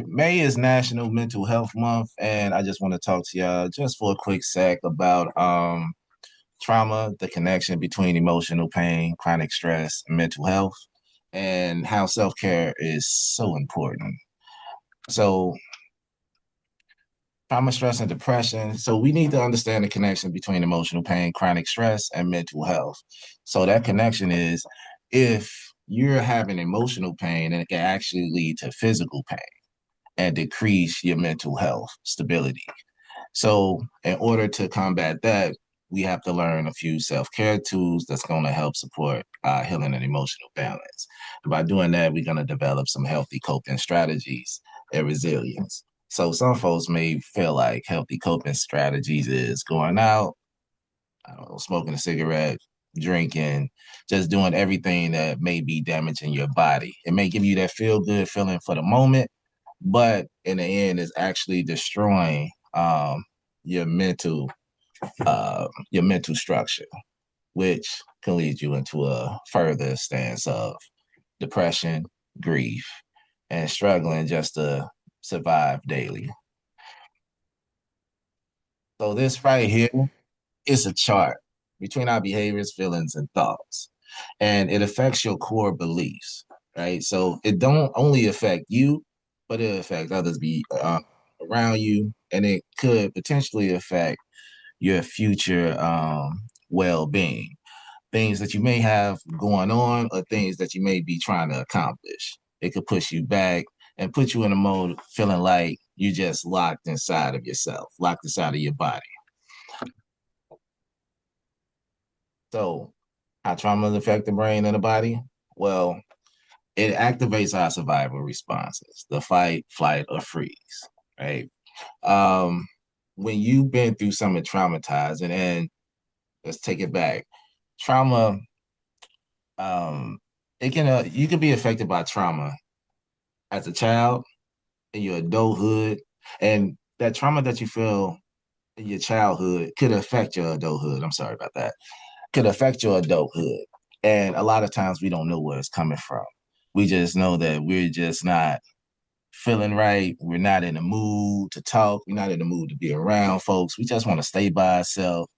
May is National Mental Health Month, and I just want to talk to y'all just for a quick sec about trauma, the connection between emotional pain, chronic stress, and mental health, and how self-care is so important. So, trauma, stress, and depression. So, we need to understand the connection between emotional pain, chronic stress, and mental health. So, that connection is if you're having emotional pain, and it can actually lead to physical pain and decrease your mental health stability. So, in order to combat that, we have to learn a few self care tools that's going to help support healing and emotional balance. And by doing that, we're going to develop some healthy coping strategies and resilience. So, some folks may feel like healthy coping strategies is going out, I don't know, smoking a cigarette, drinking, just doing everything that may be damaging your body. It may give you that feel good feeling for the moment, but in the end, it's actually destroying your mental structure, which can lead you into a further stance of depression, grief, and struggling just to survive daily. So this right here is a chart between our behaviors, feelings, and thoughts, and it affects your core beliefs, right? So it don't only affect you, but it affects others around you, and it could potentially affect your future well-being, things that you may have going on or things that you may be trying to accomplish. It could push you back and put you in a mode feeling like you just locked inside of yourself, locked inside of your body. So, how traumas affect the brain and the body? Well, it activates our survival responses, the fight, flight, or freeze, right? Um, when you've been through something traumatizing, and let's take it back, trauma, it can you can be affected by trauma as a child in your adulthood, and that trauma that you feel in your childhood could affect your adulthood. I'm sorry about that. Could affect your adulthood. And a lot of times we don't know where it's coming from. We just know that we're just not feeling right. We're not in the mood to talk. We're not in the mood to be around folks. We just want to stay by ourselves.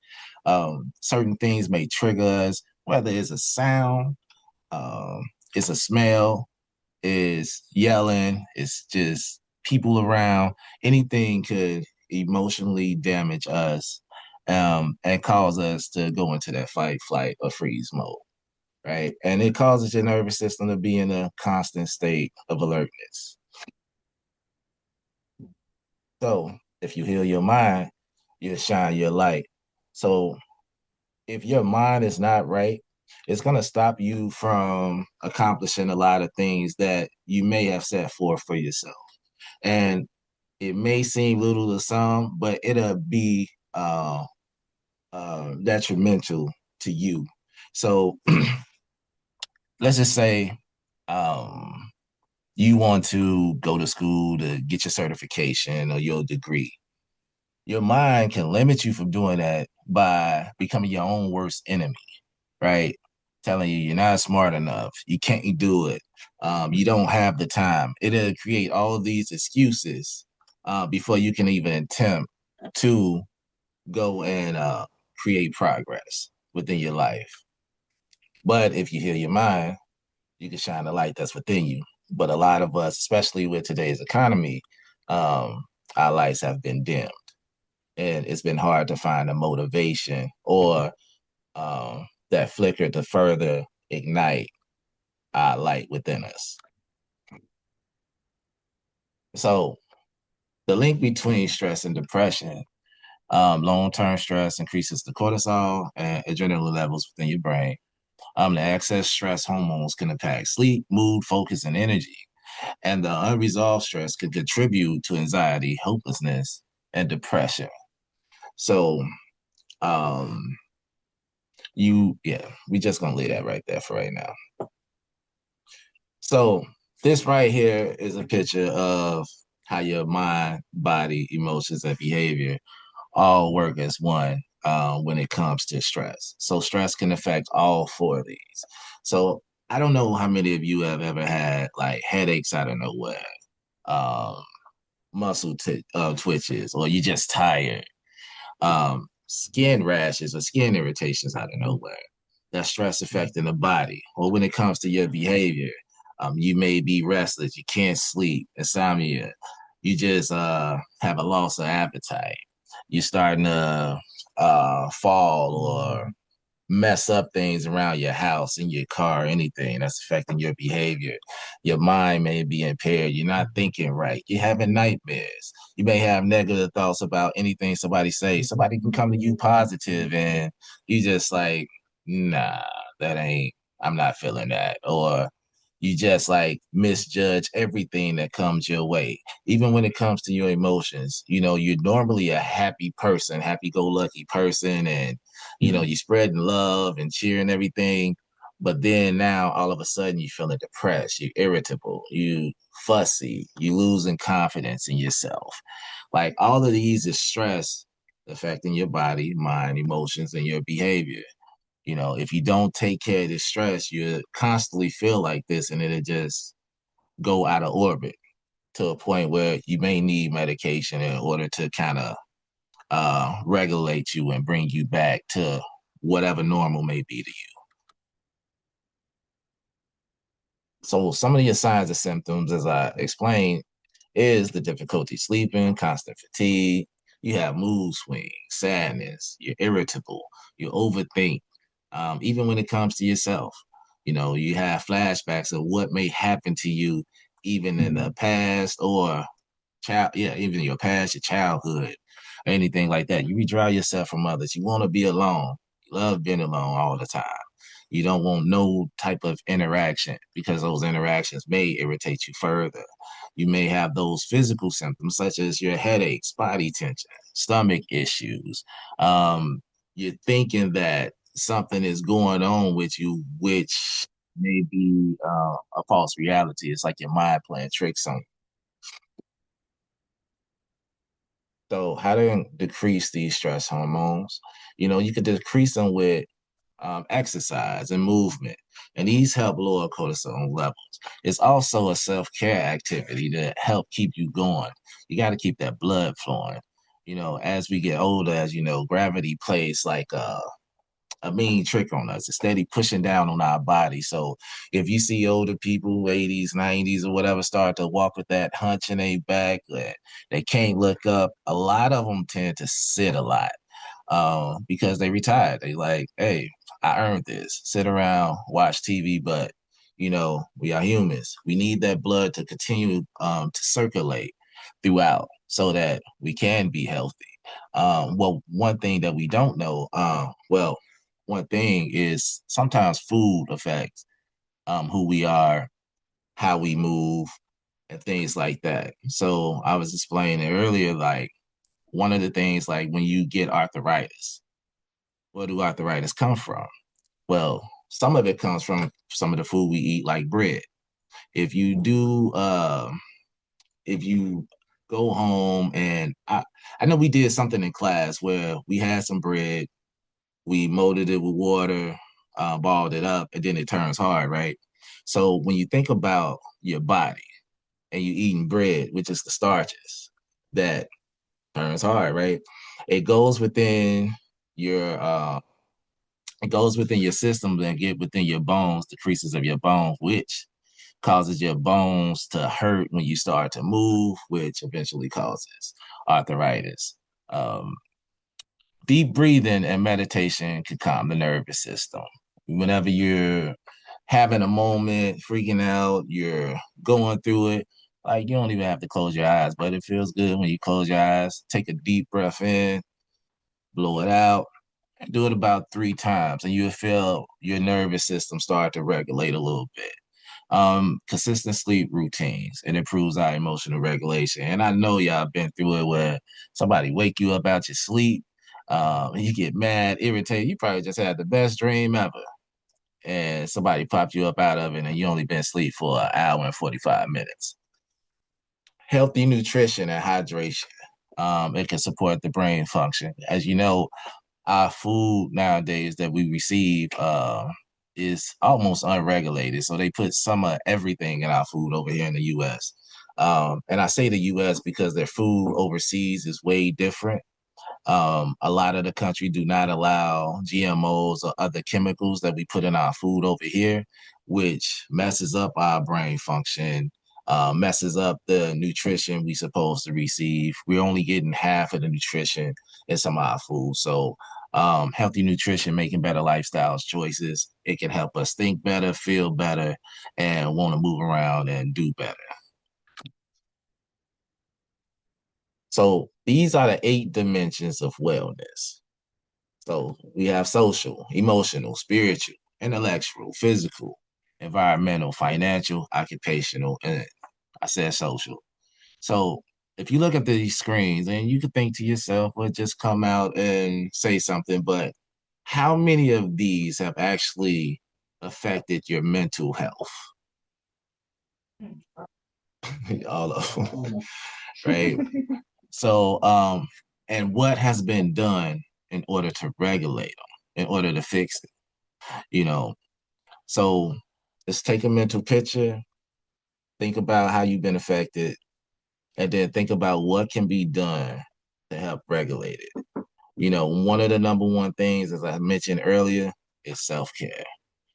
Certain things may trigger us, whether it's a sound, um, it's a smell, it's yelling, it's just people around. Anything could emotionally damage us and cause us to go into that fight, flight, or freeze mode, right? And it causes your nervous system to be in a constant state of alertness. So if you heal your mind, you shine your light. So if your mind is not right, it's going to stop you from accomplishing a lot of things that you may have set forth for yourself. And it may seem little to some, but it'll be detrimental to you. So let's just say um, you want to go to school to get your certification or your degree. Your mind can limit you from doing that by becoming your own worst enemy, right? Telling you you're not smart enough, you can't do it, you don't have the time. It'll create all of these excuses before you can even attempt to go and create progress within your life. But if you heal your mind, you can shine the light that's within you. But a lot of us, especially with today's economy, um, our lights have been dimmed, and it's been hard to find a motivation or that flicker to further ignite our light within us. So the link between stress and depression, long-term stress increases the cortisol and adrenaline levels within your brain. The excess stress hormones can impact sleep, mood, focus, and energy. And the unresolved stress can contribute to anxiety, hopelessness, and depression. So, um, we just gonna leave that right there for right now. So this right here is a picture of how your mind, body, emotions, and behavior all work as one when it comes to stress. So stress can affect all four of these. So I don't know how many of you have ever had like headaches out of nowhere, um, twitches, or you're just tired. Skin rashes or skin irritations out of nowhere. That stress affecting the body. Or when it comes to your behavior, you may be restless, you can't sleep, insomnia. You just have a loss of appetite. You're starting to fall or mess up things around your house, in your car, anything that's affecting your behavior. Your mind may be impaired. You're not thinking right. You're having nightmares. You may have negative thoughts about anything somebody says. Somebody can come to you positive and you just like, nah, that ain't, I'm not feeling that. Or you just like misjudge everything that comes your way. Even when it comes to your emotions, you're normally a happy person, happy go lucky person, and you're spreading love and cheering everything. But then now all of a sudden you're feeling depressed, you're irritable, you fussy, you losing confidence in yourself. Like all of these is stress affecting your body, mind, emotions, and your behavior. If you don't take care of this stress, you constantly feel like this, and it'll just go out of orbit to a point where you may need medication in order to kind of regulate you and bring you back to whatever normal may be to you. So some of your signs and symptoms, as I explained, is the difficulty sleeping, constant fatigue. You have mood swings, sadness, you're irritable, you overthink, even when it comes to yourself. You have flashbacks of what may happen to you even in the past or even your past, your childhood, or anything like that. You withdraw yourself from others. You want to be alone. You love being alone all the time. You don't want no type of interaction because those interactions may irritate you further. You may have those physical symptoms such as your headaches, body tension, stomach issues. You're thinking that something is going on with you, which may be a false reality. It's like your mind playing tricks on you. So, how to decrease these stress hormones? You could decrease them with exercise and movement, and these help lower cortisol levels. It's also a self-care activity to help keep you going. You got to keep that blood flowing. As we get older, as gravity plays like a mean trick on us. It's steady pushing down on our body. So if you see older people, 80s, 90s, or whatever, start to walk with that hunch in their back, they can't look up, a lot of them tend to sit a lot because they retired. They like, hey, I earned this. Sit around, watch TV, but we are humans. We need that blood to continue to circulate throughout so that we can be healthy. Well, one thing that we don't know, one thing is sometimes food affects who we are, how we move, and things like that. So I was explaining earlier, like one of the things, like when you get arthritis, where do arthritis come from? Well, some of it comes from some of the food we eat, like bread. If you do, if you go home and I know we did something in class where we had some bread, we molded it with water, balled it up, and then it turns hard, right? So when you think about your body and you eating bread, which is the starches that turns hard, right? It goes within your it goes within your system and get within your bones, the creases of your bones, which causes your bones to hurt when you start to move, which eventually causes arthritis. Um, Deep breathing and meditation can calm the nervous system. Whenever you're having a moment, freaking out, you're going through it, like you don't even have to close your eyes, but it feels good when you close your eyes. Take a deep breath in, blow it out, and do it about 3 times, and you'll feel your nervous system start to regulate a little bit. Consistent sleep routines. It improves our emotional regulation. And I know y'all been through it where somebody wake you up out your sleep, and you get mad, irritated. You probably just had the best dream ever. And somebody popped you up out of it and you only been asleep for an hour and 45 minutes. Healthy nutrition and hydration. It can support the brain function. As you know, our food nowadays that we receive is almost unregulated. So they put some of everything in our food over here in the US. And I say the US because their food overseas is way different. A lot of the country do not allow GMOs or other chemicals that we put in our food over here, which messes up our brain function, messes up the nutrition we supposed to receive. We're only getting half of the nutrition in some of our food. So healthy nutrition, making better lifestyles choices, it can help us think better, feel better, and want to move around and do better. So these are the 8 dimensions of wellness. So we have social, emotional, spiritual, intellectual, physical, environmental, financial, occupational, and I said social. So if you look at these screens and you could think to yourself, well, just come out and say something, but how many of these have actually affected your mental health? All of them, right? So, and what has been done in order to regulate them, in order to fix it? You know, so let's take a mental picture, think about how you've been affected, and then think about what can be done to help regulate it. One of the number one things, as I mentioned earlier, is self-care.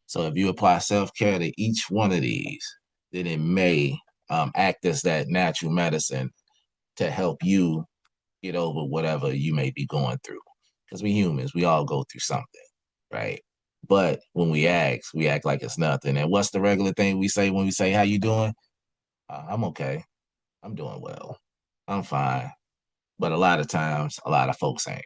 So if you apply self-care to each one of these, then it may act as that natural medicine to help you get over whatever you may be going through. Because we humans, we all go through something, right? But when we act like it's nothing. And what's the regular thing we say when we say, "How you doing?" I'm okay. I'm doing well. I'm fine. But a lot of times, a lot of folks ain't.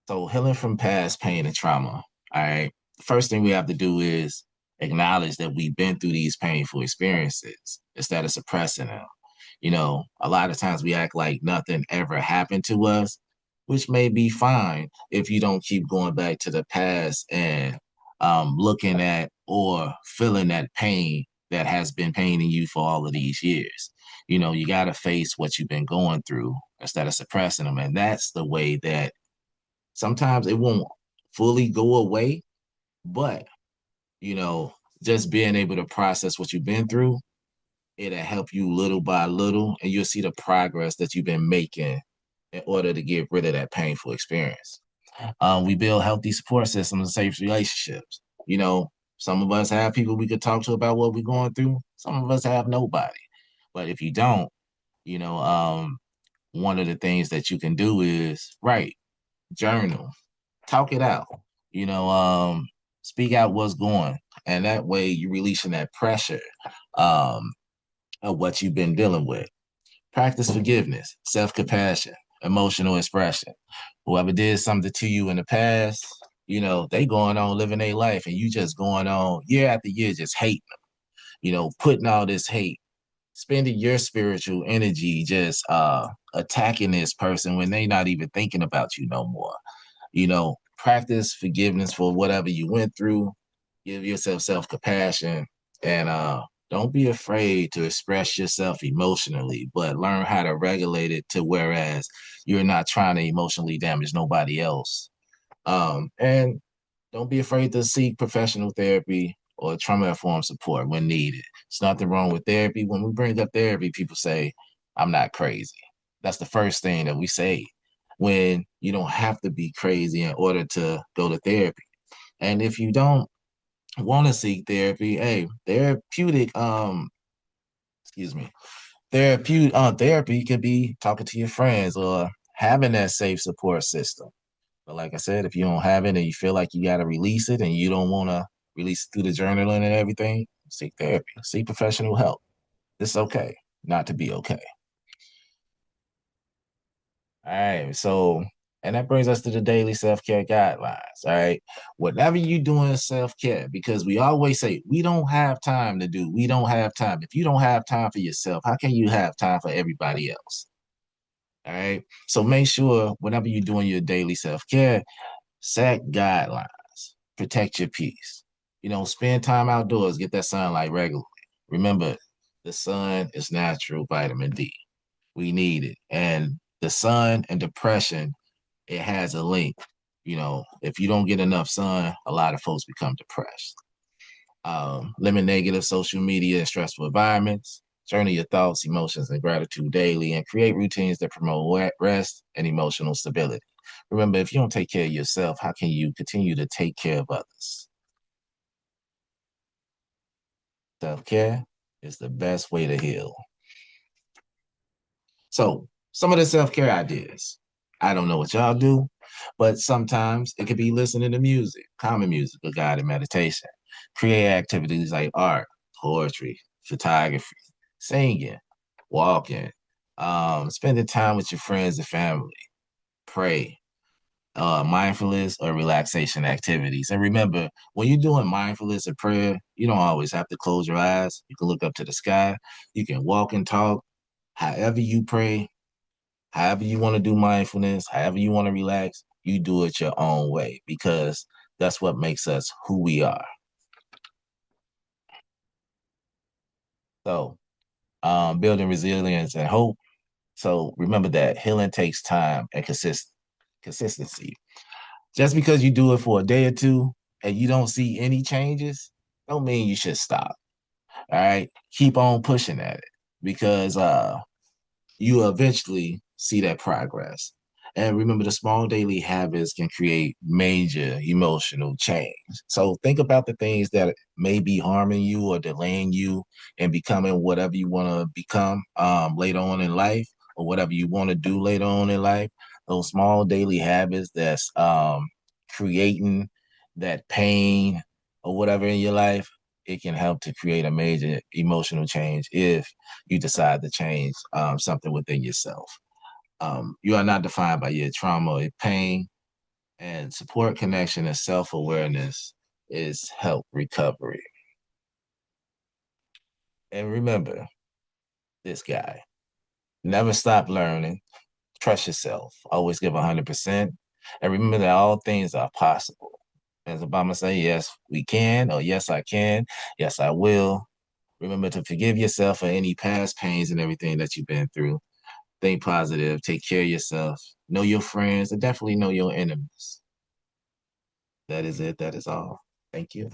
So healing from past pain and trauma. All right. First thing we have to do is acknowledge that we've been through these painful experiences instead of suppressing them. A lot of times we act like nothing ever happened to us, which may be fine if you don't keep going back to the past and looking at or feeling that pain that has been paining you for all of these years. You got to face what you've been going through instead of suppressing them. And that's the way that sometimes it won't fully go away, but, you know, just being able to process what you've been through, it'll help you little by little, and you'll see the progress that you've been making in order to get rid of that painful experience. We build healthy support systems and safe relationships. Some of us have people we could talk to about what we're going through. Some of us have nobody. But if you don't, you know, um, one of the things that you can do is write, journal, talk it out. You know, um, Speak out what's going, and that way you're releasing that pressure um, of what you've been dealing with. Practice forgiveness, self-compassion, emotional expression. Whoever did something to you in the past, they going on living their life, and you just going on year after year just hating them. Putting all this hate, spending your spiritual energy just attacking this person when they not even thinking about you no more. Practice forgiveness for whatever you went through. Give yourself self-compassion, and don't be afraid to express yourself emotionally, but learn how to regulate it to whereas you're not trying to emotionally damage nobody else. And don't be afraid to seek professional therapy or trauma-informed support when needed. There's nothing wrong with therapy. When we bring up therapy, people say, "I'm not crazy." That's the first thing that we say when you don't have to be crazy in order to go to therapy. And if you don't want to seek therapy, hey, excuse me, therapy could be talking to your friends or having that safe support system. But like I said, if you don't have it and you feel like you got to release it and you don't want to release it through the journaling and everything, seek therapy, seek professional help. It's okay not to be okay. All right. So, and that brings us to the daily self care guidelines. All right. Whatever you do in self care, because we always say we don't have time to do, we don't have time. If you don't have time for yourself, how can you have time for everybody else? All right. So make sure whenever you're doing your daily self care, set guidelines, protect your peace. Spend time outdoors, get that sunlight regularly. Remember, the sun is natural vitamin D. We need it. And the sun and depression, it has a link. If you don't get enough sun, a lot of folks become depressed. Limit negative social media and stressful environments. Journal your thoughts, emotions, and gratitude daily, and create routines that promote rest and emotional stability. Remember, if you don't take care of yourself, how can you continue to take care of others? Self care is the best way to heal. So, some of the self care ideas. I don't know what y'all do, but sometimes it could be listening to music, common music, or guided meditation. Create activities like art, poetry, photography, singing, walking, spending time with your friends and family, pray, mindfulness or relaxation activities. And remember, when you're doing mindfulness or prayer, you don't always have to close your eyes. You can look up to the sky. You can walk and talk. However you pray, however you want to do mindfulness, however you want to relax, you do it your own way because that's what makes us who we are. So, building resilience and hope. So remember that healing takes time and consistency. Just because you do it for a day or two and you don't see any changes, don't mean you should stop. All right. Keep on pushing at it because you eventually see that progress. And remember, the small daily habits can create major emotional change. So think about the things that may be harming you or delaying you in becoming whatever you want to become later on in life or whatever you want to do later on in life. Those small daily habits that's creating that pain or whatever in your life, it can help to create a major emotional change if you decide to change something within yourself. You are not defined by your trauma or pain, and support, connection, and self awareness is help recovery. And remember this guy never stop learning, trust yourself, always give 100%, and remember that all things are possible. As Obama say, yes, we can, or yes, I can, yes, I will. Remember to forgive yourself for any past pains and everything that you've been through. Think positive, take care of yourself, know your friends, and definitely know your enemies. That is it. That is all. Thank you.